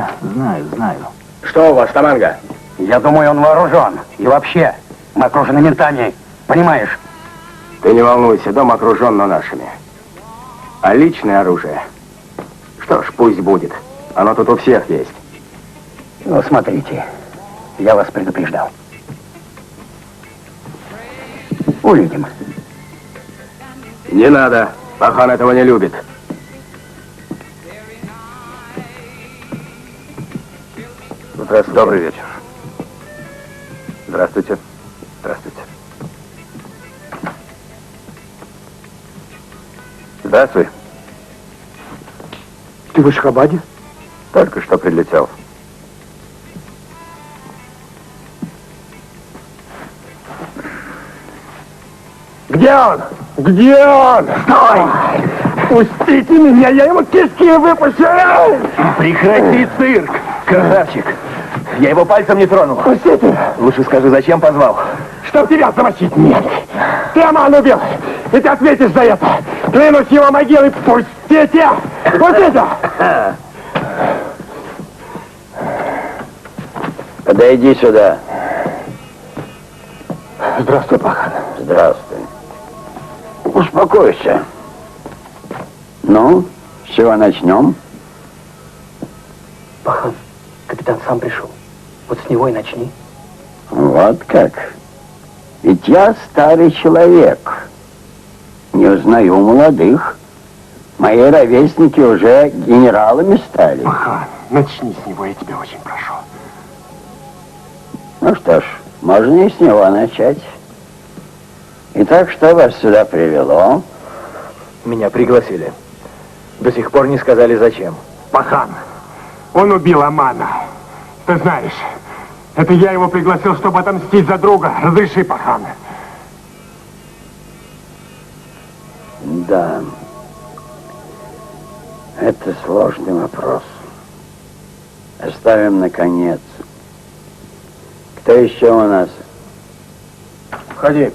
Знаю, знаю. Что у вас, Таманга? Я думаю, он вооружен. И вообще, мы окружены ментами. Понимаешь? Ты не волнуйся, дом окружен, но нашими. А личное оружие? Что ж, пусть будет. Оно тут у всех есть. Ну, смотрите. Я вас предупреждал. Увидим. Не надо. Пахан этого не любит. Здравствуйте. Добрый вечер. Здравствуйте. Здравствуйте. Здравствуй. Ты в Ашхабаде? Только что прилетел. Где он? Где он? Стой! Пустите меня, я ему кишки выпущу! Прекрати цирк, красавчик. Я его пальцем не тронул. Пустите! Лучше скажи, зачем позвал? Чтоб тебя замочить, нет! Ты Аман убил, и ты ответишь за это! Клянусь его могилой, пустите! Пустите! Подойди сюда. Здравствуй, Пахан. Здравствуй. Успокойся. Ну, с чего начнем? Пахан, капитан сам пришел. Вот с него и начни. Вот как. Ведь я старый человек. Не узнаю молодых. Мои ровесники уже генералами стали. Пахан, начни с него, я тебя очень прошу. Ну что ж, можно и с него начать. Итак, что вас сюда привело? Меня пригласили. До сих пор не сказали, зачем. Пахан, он убил Амана. Ты знаешь, это я его пригласил, чтобы отомстить за друга. Разреши, Пахан. Да. Это сложный вопрос. Оставим наконец. Кто еще у нас? Входи.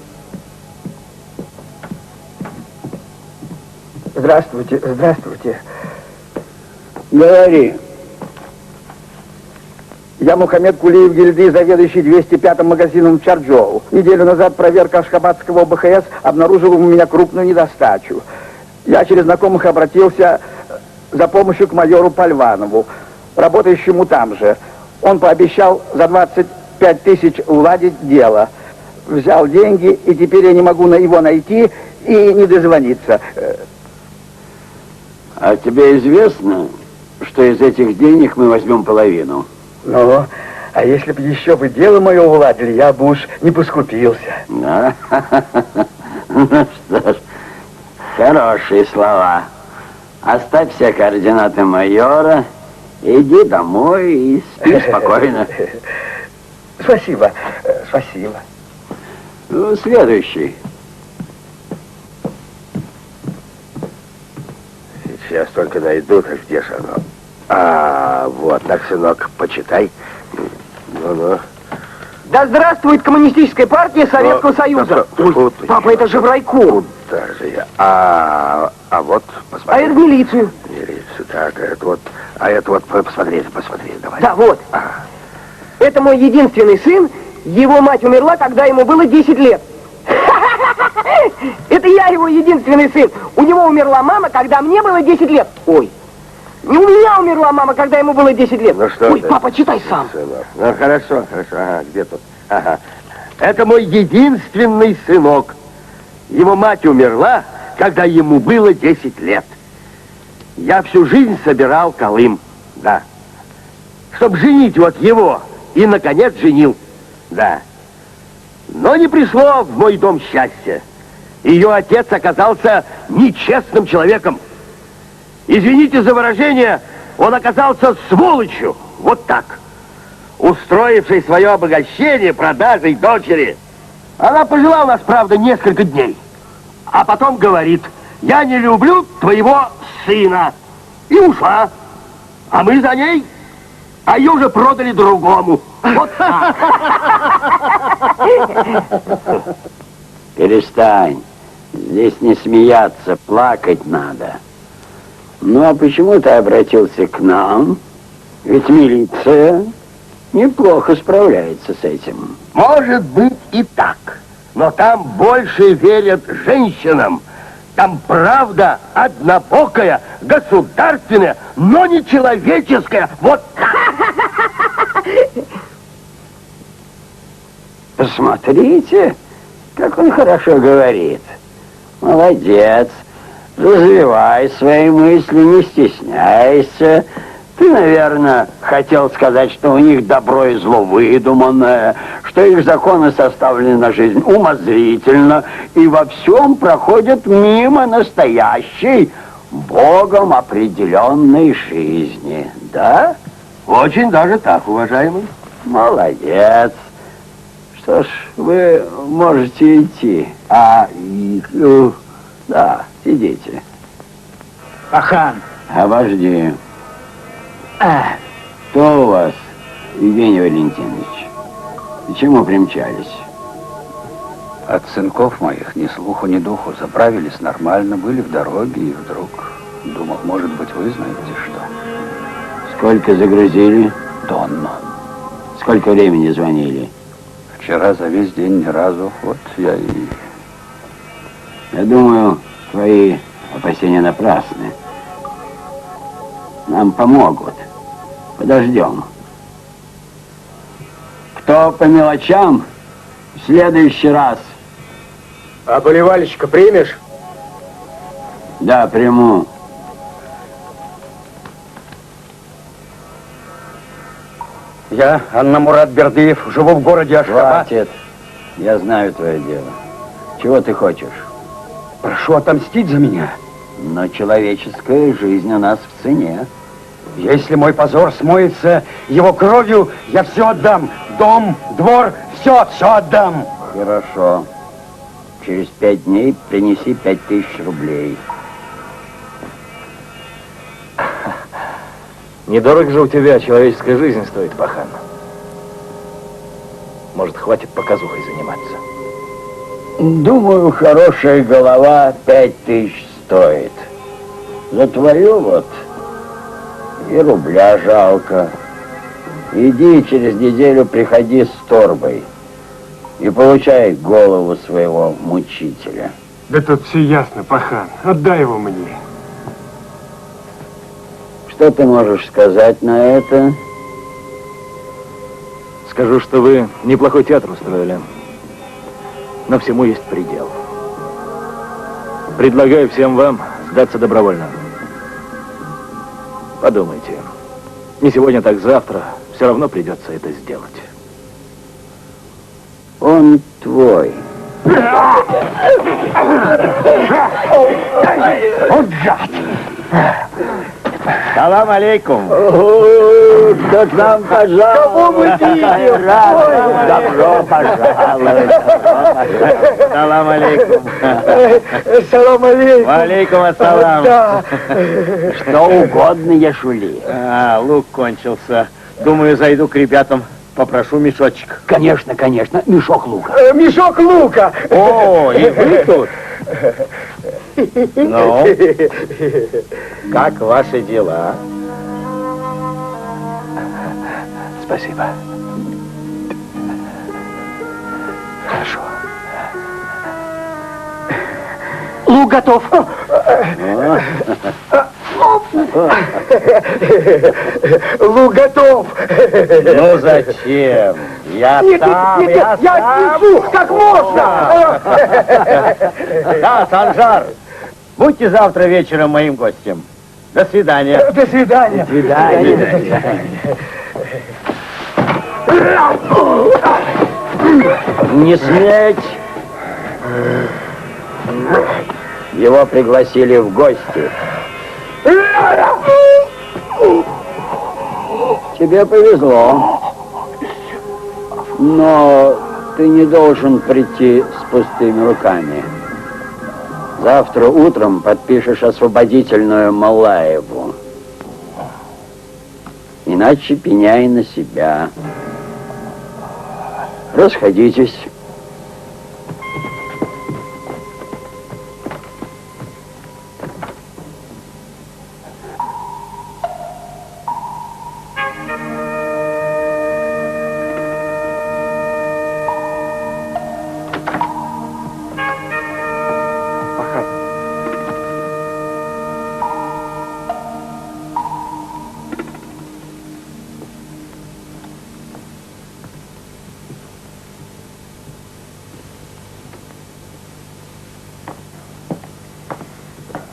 Здравствуйте, здравствуйте. Говори. Я Мухаммед Кулиев Гильды, заведующий 205-м магазином в Чарджоу. Неделю назад проверка ашхабадского ОБХС обнаружила у меня крупную недостачу. Я через знакомых обратился за помощью к майору Пальванову, работающему там же. Он пообещал за 25 тысяч уладить дело. Взял деньги, и теперь я не могу его найти и не дозвониться. А тебе известно, что из этих денег мы возьмем половину? Ну, а если бы еще бы дело мое уладили, я бы уж не поскупился. Да? Ну что ж, хорошие слова. Оставь все координаты майора, иди домой и спи спокойно. Спасибо, спасибо. Ну, следующий. Сейчас только найду, так где же оно? А, вот, так, сынок, почитай. Ну-ну. Да здравствует коммунистическая партия Советского Союза. Папа, это же в райком. Куда же я? А вот, А посмотри. это в милицию. Милицию, так, это вот, посмотри, давай. Да, вот. Это мой единственный сын. Его мать умерла, когда ему было 10 лет. Это я его единственный сын. У него умерла мама, когда мне было 10 лет. Ой. Не у меня умерла мама, когда ему было 10 лет. Ну что Ой, ты, папа, читай сам. сынок. Ну, хорошо. Ага, где тут? Ага. Это мой единственный сынок. Его мать умерла, когда ему было 10 лет. Я всю жизнь собирал колым, да. Чтоб женить вот его, и, наконец, женил, да. Но не пришло в мой дом счастья. Ее отец оказался нечестным человеком. Извините за выражение, он оказался сволочью. Вот так. Устроивший свое обогащение продажей дочери. Она пожила у нас, правда, несколько дней. А потом говорит: я не люблю твоего сына. И ушла. А мы за ней. А ее уже продали другому. Вот так. Перестань. Здесь не смеяться, плакать надо. Ну, а почему ты обратился к нам? Ведь милиция неплохо справляется с этим. Может быть и так. Но там больше верят женщинам. Там правда однобокая, государственная, но не человеческая. Вот так. Посмотрите, как он хорошо говорит. Молодец. Развивай свои мысли, не стесняйся. Ты, наверное, хотел сказать, что у них добро и зло выдуманное, что их законы составлены на жизнь умозрительно и во всем проходят мимо настоящей, Богом определенной жизни. Да? Очень даже так, уважаемый. Молодец. Что ж, вы можете идти. Да, идите. Пахан. Обожди. Кто у вас, Евгений Валентинович? Почему примчались? От сынков моих ни слуху, ни духу. Заправились нормально, были в дороге, и вдруг... Думал, может быть, вы знаете что. Сколько загрузили? Тонну. Сколько времени звонили? Вчера за весь день ни разу. Вот я и... Я думаю, твои опасения напрасны. Нам помогут. Подождем. Кто по мелочам, в следующий раз. А поливальщика примешь? Да, приму. Я, Анна Мурат Бердыев, живу в городе Ашхабад. Хватит. Я знаю твое дело. Чего ты хочешь? Прошу отомстить за меня. Но человеческая жизнь у нас в цене. Если мой позор смоется его кровью, я все отдам. Дом, двор, все отдам. Хорошо. Через 5 дней принеси 5000 рублей. Недорого же у тебя человеческая жизнь стоит, Пахан. Может, хватит показухой заниматься? Думаю, хорошая голова 5000 стоит. За твою вот и рубля жалко. Иди через неделю приходи с торбой и получай голову своего мучителя. Да тут все ясно, Пахан. Отдай его мне. Что ты можешь сказать на это? Скажу, что вы неплохой театр устроили. Но всему есть предел. Предлагаю всем вам сдаться добровольно. Подумайте. Не сегодня, так завтра. Все равно придется это сделать. Он твой. Вот гад! Салам алейкум. Кто к нам пожаловал? Кого мы видим? Добро пожаловать. Салам алейкум. Салам алейкум. Алейкум ассалам. Да. Что угодно, Яшули. Лук кончился. Думаю, зайду к ребятам, попрошу мешочек. Конечно, конечно, мешок лука. Мешок лука. О, и вы тут? Ну, как ваши дела? Спасибо. Хорошо. Лук готов. Лук готов. Ну зачем? Я Нет, сам, нет, нет, я отнесу, как можно. Да, Санжар, будьте завтра вечером моим гостем. До свидания. До свидания. Не сметь! Его пригласили в гости. Тебе повезло. Но ты не должен прийти с пустыми руками. Завтра утром подпишешь освободительную Малаеву. Иначе пеняй на себя. Расходитесь.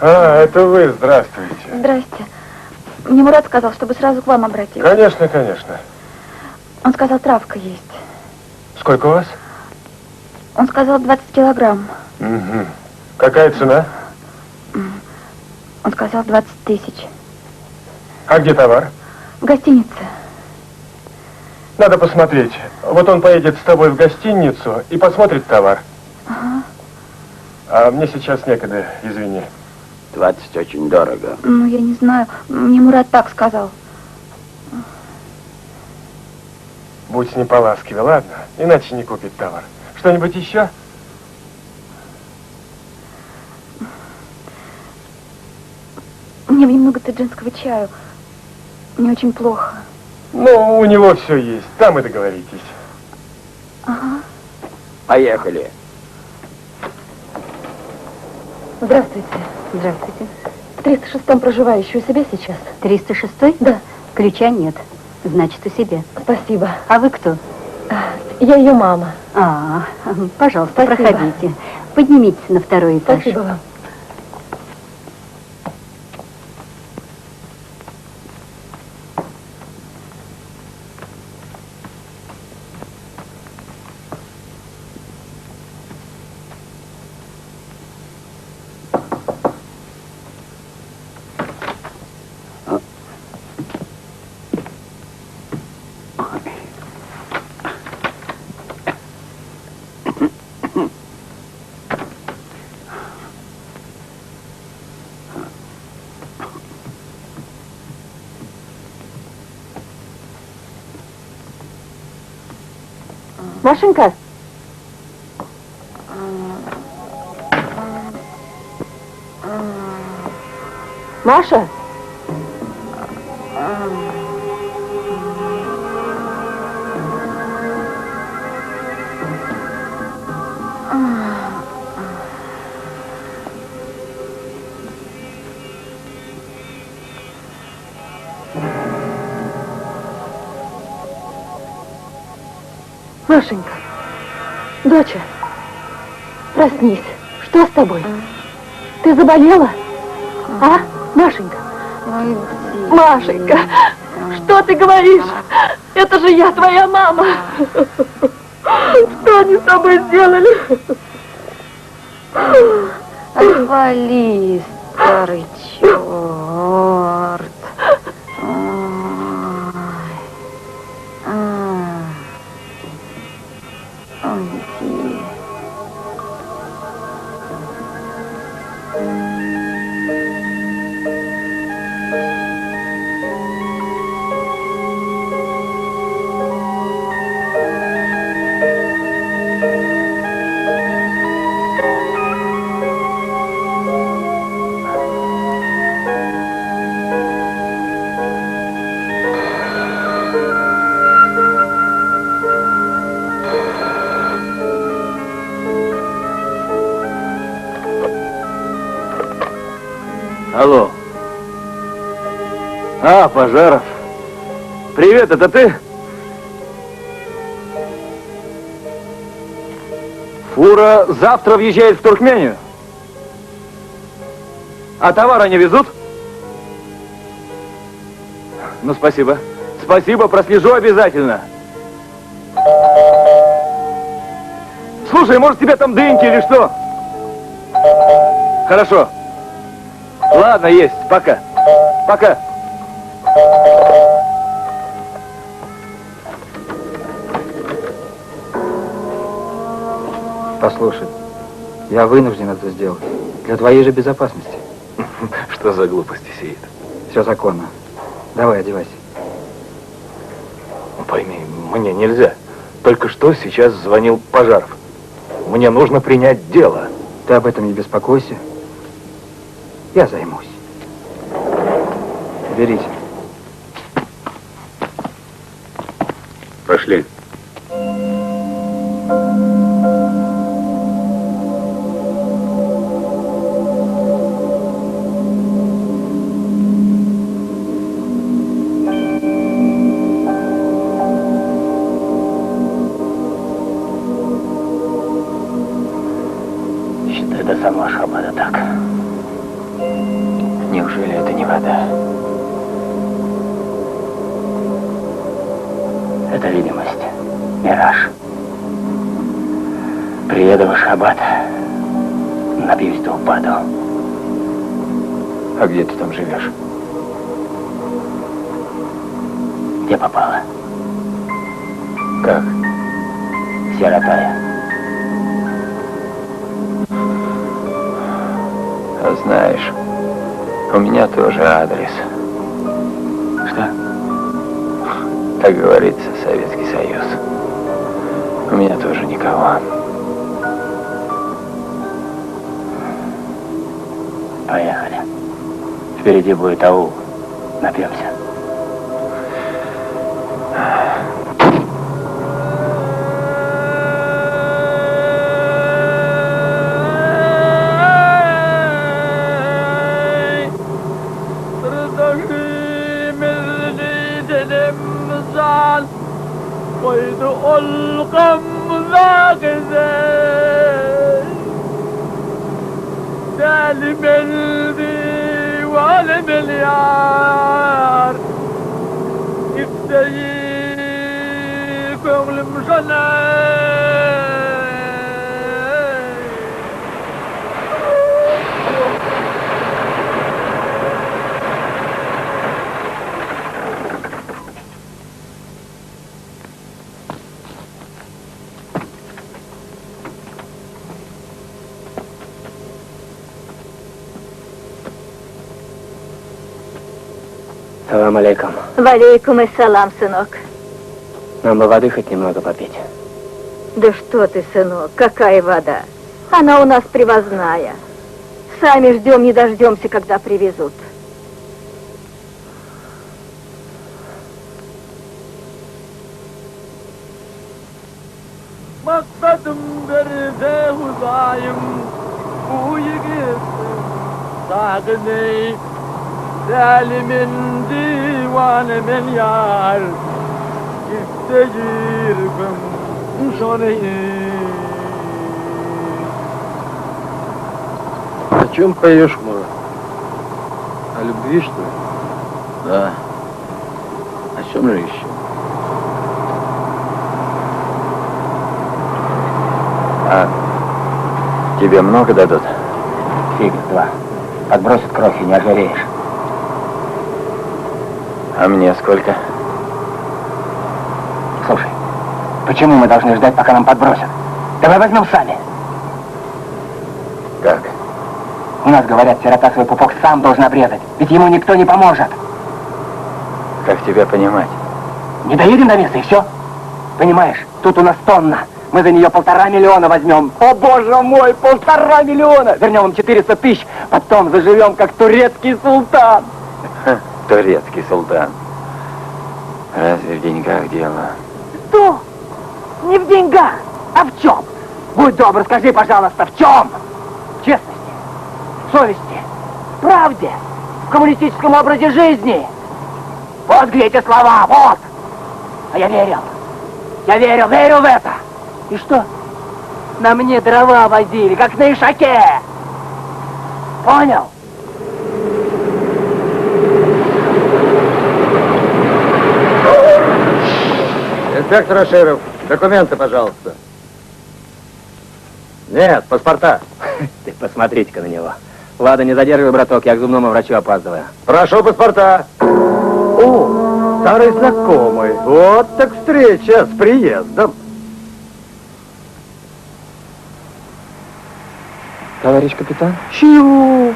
А, это вы, здравствуйте. Здрасте. Мне Мурат сказал, чтобы сразу к вам обратиться. Конечно, конечно. Он сказал, травка есть. Сколько у вас? Он сказал 20 килограмм. Угу. Какая цена? Он сказал 20 тысяч. А где товар? В гостинице. Надо посмотреть. Вот он поедет с тобой в гостиницу и посмотрит товар. Ага. А мне сейчас некогда, извини. 20 очень дорого. Ну, я не знаю. Мне Мурат так сказал. Будь с ним поласкивее, ладно? Иначе не купит товар. Что-нибудь еще? Мне немного таджинского чаю. Мне очень плохо. Ну, у него все есть. Там и договоритесь. Ага. Поехали. Здравствуйте. Здравствуйте. В 306-м проживающий у себя сейчас? 306-й? Да. Ключа нет. Значит, у себя. Спасибо. А вы кто? Я ее мама. Пожалуйста, Спасибо. проходите. Поднимитесь на второй этаж. Спасибо вам. Машенька. Маша. Машенька, доча, проснись. Что с тобой? Ты заболела? А, Машенька? Машенька, что ты говоришь? Это же я, твоя мама. Что они с тобой сделали? Отвали, старый черт. Алло. А, Пожаров. Привет, это ты? Фура завтра въезжает в Туркмению. А товар они везут? Ну, спасибо. Спасибо, прослежу обязательно. Слушай, может, тебе там дыньки или что? Хорошо. Ладно, есть. Пока. Пока. Послушай, я вынужден это сделать. Для твоей же безопасности. Что за глупости, Сеид? Все законно. Давай, одевайся. Пойми, мне нельзя. Только что сейчас звонил Пожаров. Мне нужно принять дело. Ты об этом не беспокойся. Я займусь. Берите. Пошли. Считай, до самого Ашхабада так. Это видимость. Мираж. Приеду в Ашхабад, напьюсь до упаду. А где ты там живешь? Где попало? Как? Сиротая. А знаешь, у меня тоже адрес. Что? Так говорится, Советский Союз. У меня тоже никого. Поехали. Впереди будет аул. Напьемся. قيد القم ذاغزي سالم الذي والمليار يستجيب المشنع Салам алейкум. Валейкум ассалам, сынок. Нам бы воды хоть немного попить. Да что ты, сынок, какая вода? Она у нас привозная. Сами ждем, не дождемся, когда привезут. مقصدم برده وضايم ويقف صاغني سالم من ديوان مليار يستجير بمشوني. О чем поешь, Мурат? О любви, что ли? Да. О чем же еще? А тебе много дадут? Фиг, 2. Подбросят кровь и не ожиреешь. А мне сколько? Слушай, почему мы должны ждать, пока нам подбросят? Давай возьмем сами. Как? У нас, говорят, сирота свой пупок сам должен обрезать, ведь ему никто не поможет. Как тебя понимать? Не доедем до места и все. Понимаешь, тут у нас тонна. Мы за нее 1,5 миллиона возьмем. О, боже мой, 1,5 миллиона! Вернем им 400 тысяч, потом заживем, как турецкий султан. Турецкий султан. Разве в деньгах дело? Что? Не в деньгах, а в чем? Будь добр, скажи, пожалуйста, в чем? В честности, в совести, в правде, в коммунистическом образе жизни. Вот где эти слова, вот. А я верил. Я верил в это. И что? На мне дрова возили, как на ишаке. Понял? Инспектор Аширов, документы, пожалуйста. Нет, паспорта. Ты посмотрите-ка на него. Ладно, не задерживай, браток, я к зубному врачу опаздываю. Прошу паспорта. О, старый знакомый. Вот так встреча с приездом. Товарищ капитан? Чего?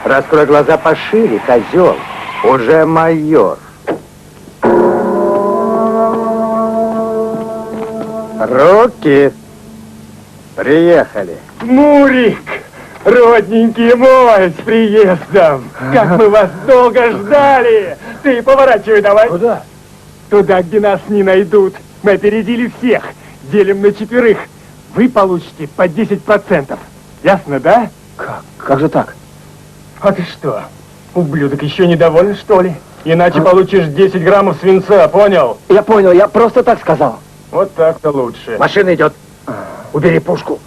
Раскрой глаза пошире, козел. Уже майор. Руки. Приехали. Мурик, родненький мой, с приездом. Как мы вас долго ждали. Ты поворачивай давай. Куда? Туда, где нас не найдут. Мы опередили всех. Делим на 4. Вы получите по 10%. Ясно, да? Как же так? А ты что, ублюдок, еще недоволен, что ли? Иначе получишь 10 граммов свинца, понял? Я понял, я просто так сказал. Вот так-то лучше. Машина идет. Убери пушку.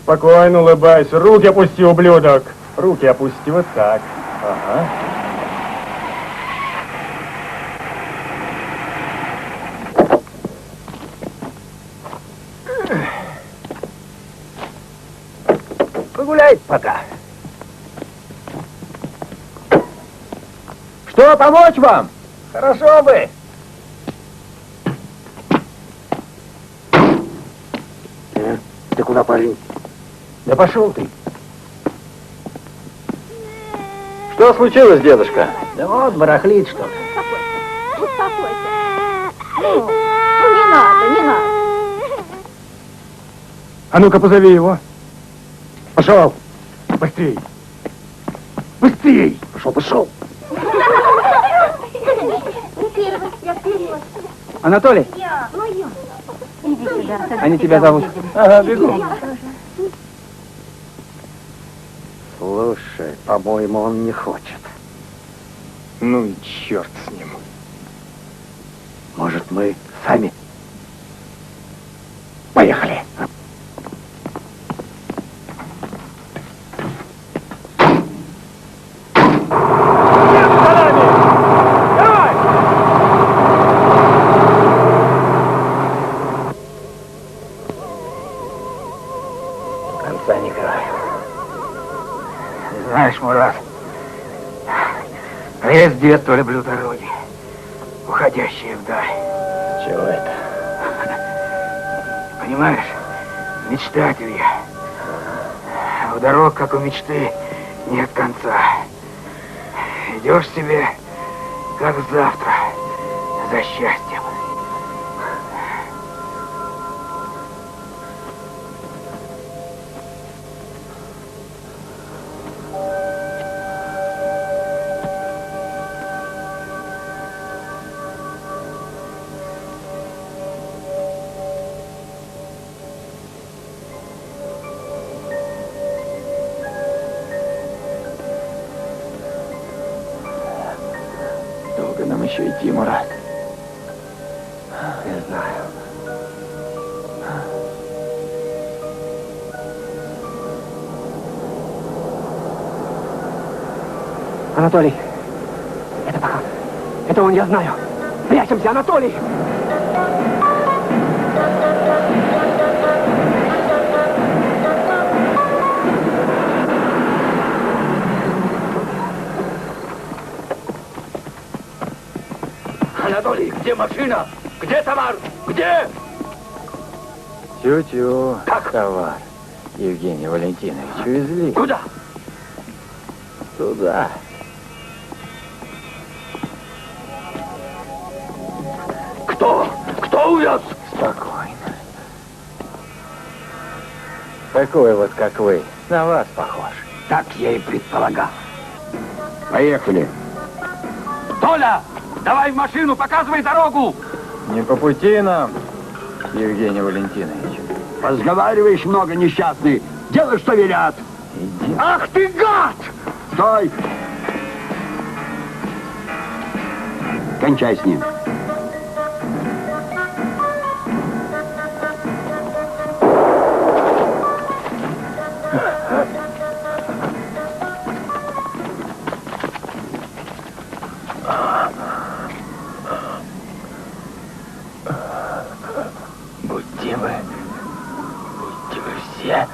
Спокойно улыбайся. Руки опусти, ублюдок. Руки опусти, вот так. Ага. хватает пока. Что, помочь вам? Хорошо бы. Ты куда, парень? Да пошел ты. Что случилось, дедушка? Да вот, барахлит что-то. Успокойся. Ну, не надо, не надо. А ну-ка, позови его. Пошел. Быстрей. Быстрей. Пошел. Анатолий, Иди сюда. они тебя зовут. Ага, бегу. Слушай, по-моему, он не хочет. Ну и черт с ним. Может, мы сами? Поехали. Конца не краю. Знаешь, Мурат, я с детства люблю дороги, уходящие вдаль. Чего это? Понимаешь, мечтатель я. У дорог, как у мечты, нет конца. Идешь себе, как завтра, за счастьем. Долго нам еще идти, Мурат? Не знаю. Анатолий, это пока. Это он, я знаю. Прячемся, Анатолий! Анатолий, где машина? Где товар? Где? Тю-тю. Как? Товар. Евгения Валентиновича увезли. Куда? Туда. Кто? Кто увез? Спокойно. Такой вот, как вы. На вас похож. Так я и предполагал. Поехали. Толя, давай в машину, показывай дорогу. Не по пути нам, Евгений Валентинович. Разговариваешь много, несчастный. Делай, что велят. Иди. Ах ты гад! Стой! Кончай с ним. Будьте вы все.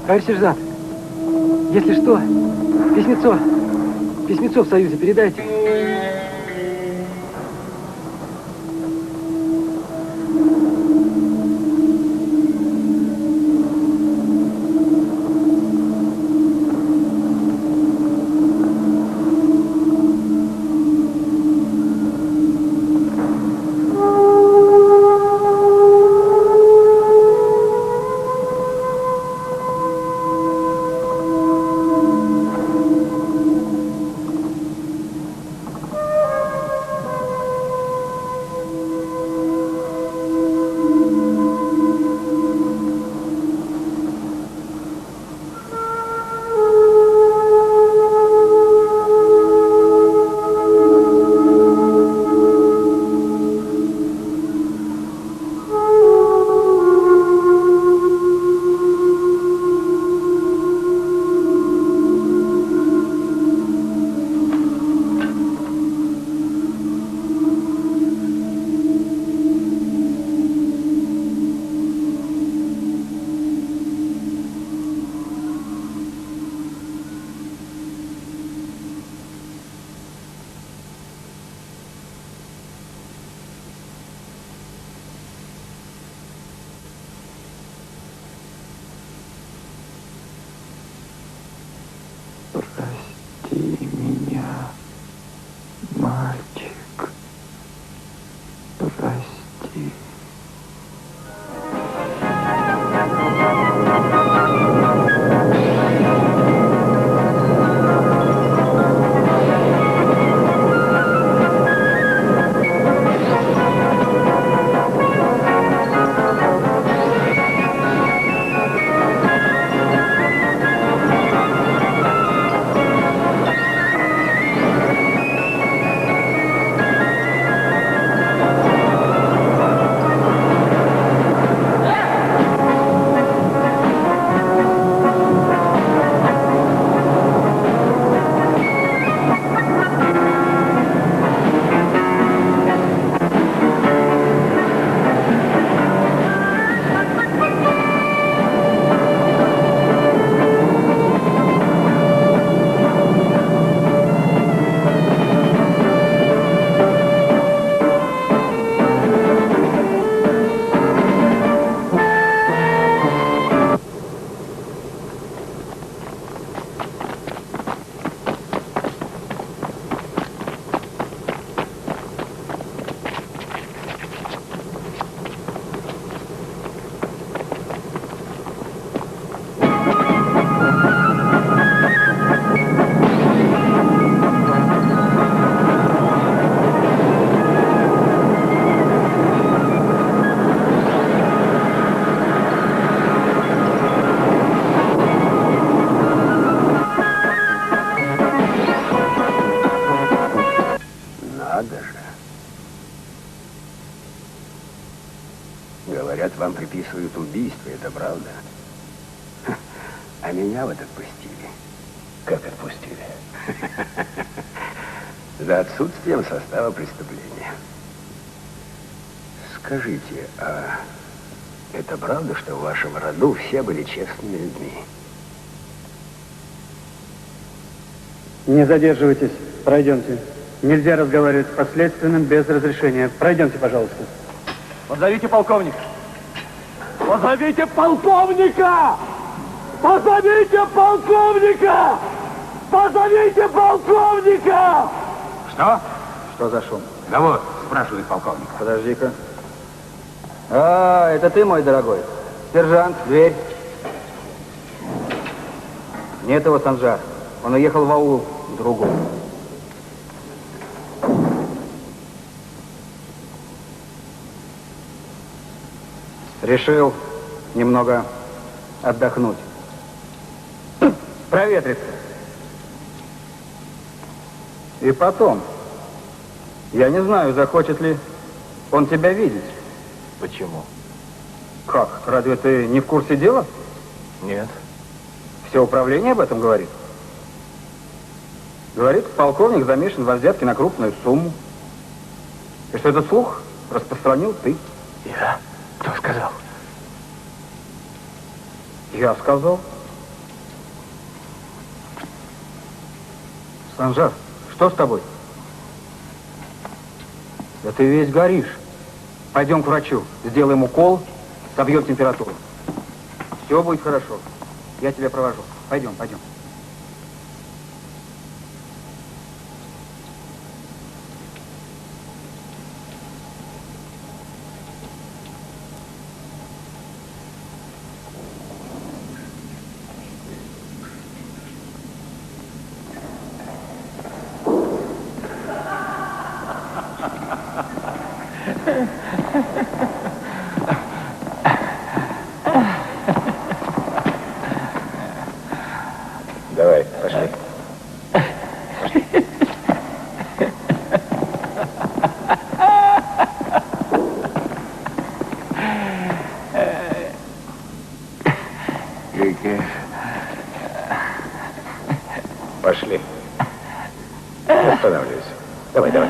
Товарищ сержант, если что, письмецо в Союзе передайте. Прости меня, мальчик. Прости. Говорят, вам приписывают убийство, это правда? А меня вот отпустили. Как отпустили? За отсутствием состава преступления. Скажите, а это правда, что в вашем роду все были честными людьми? Не задерживайтесь, пройдемте. Нельзя разговаривать с подследственным без разрешения. Пройдемте, пожалуйста. Позовите полковника. Позовите полковника! Позовите полковника! Позовите полковника! Что? Что за шум? Да вот, спрашивает полковник. Подожди-ка. А, это ты, мой дорогой? Сержант, дверь. Нет его, Санжар. Он уехал в аул другой. Решил немного отдохнуть. Проветриться. И потом, я не знаю, захочет ли он тебя видеть. Почему? Как? Разве ты не в курсе дела? Нет. Все управление об этом говорит. Говорит, полковник замешан во взятке на крупную сумму. И что этот слух распространил ты. Я? Кто сказал? Я сказал. Санжар, что с тобой? Да ты весь горишь. Пойдем к врачу, сделаем укол, собьем температуру. Все будет хорошо. Я тебя провожу. Пойдем, пойдем. Давай, пошли. Пошли. Не останавливайся. Давай, давай.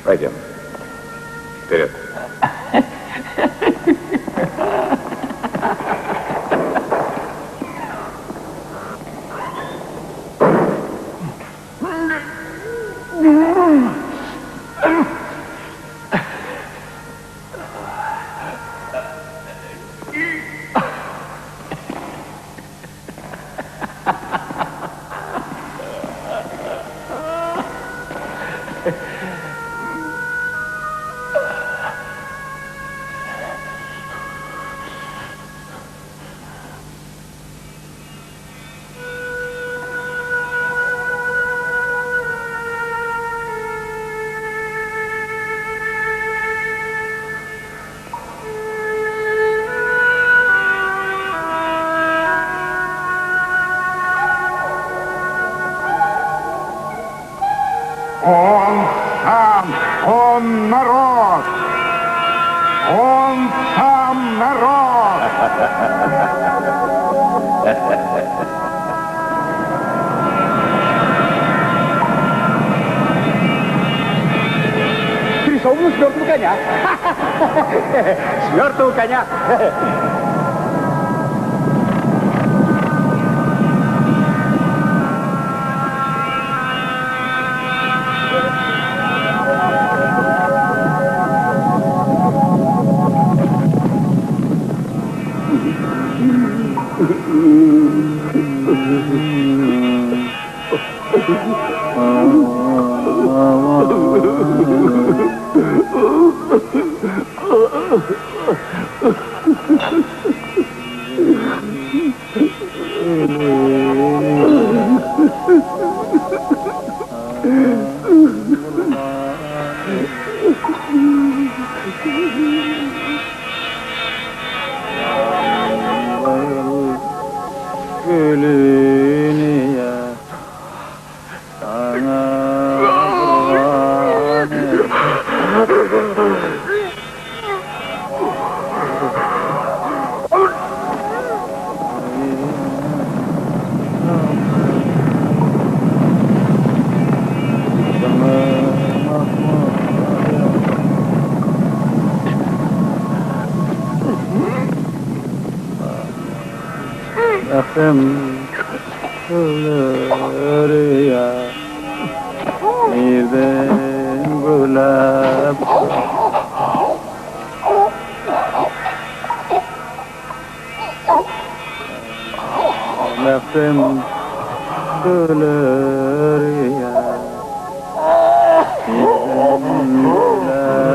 Пойдем. Вперед. Он сам, он народ! Он сам народ! Рисовано с мертвого коня. С мертвого коня. Akşam ya birden gülap Akşam ya birden gülap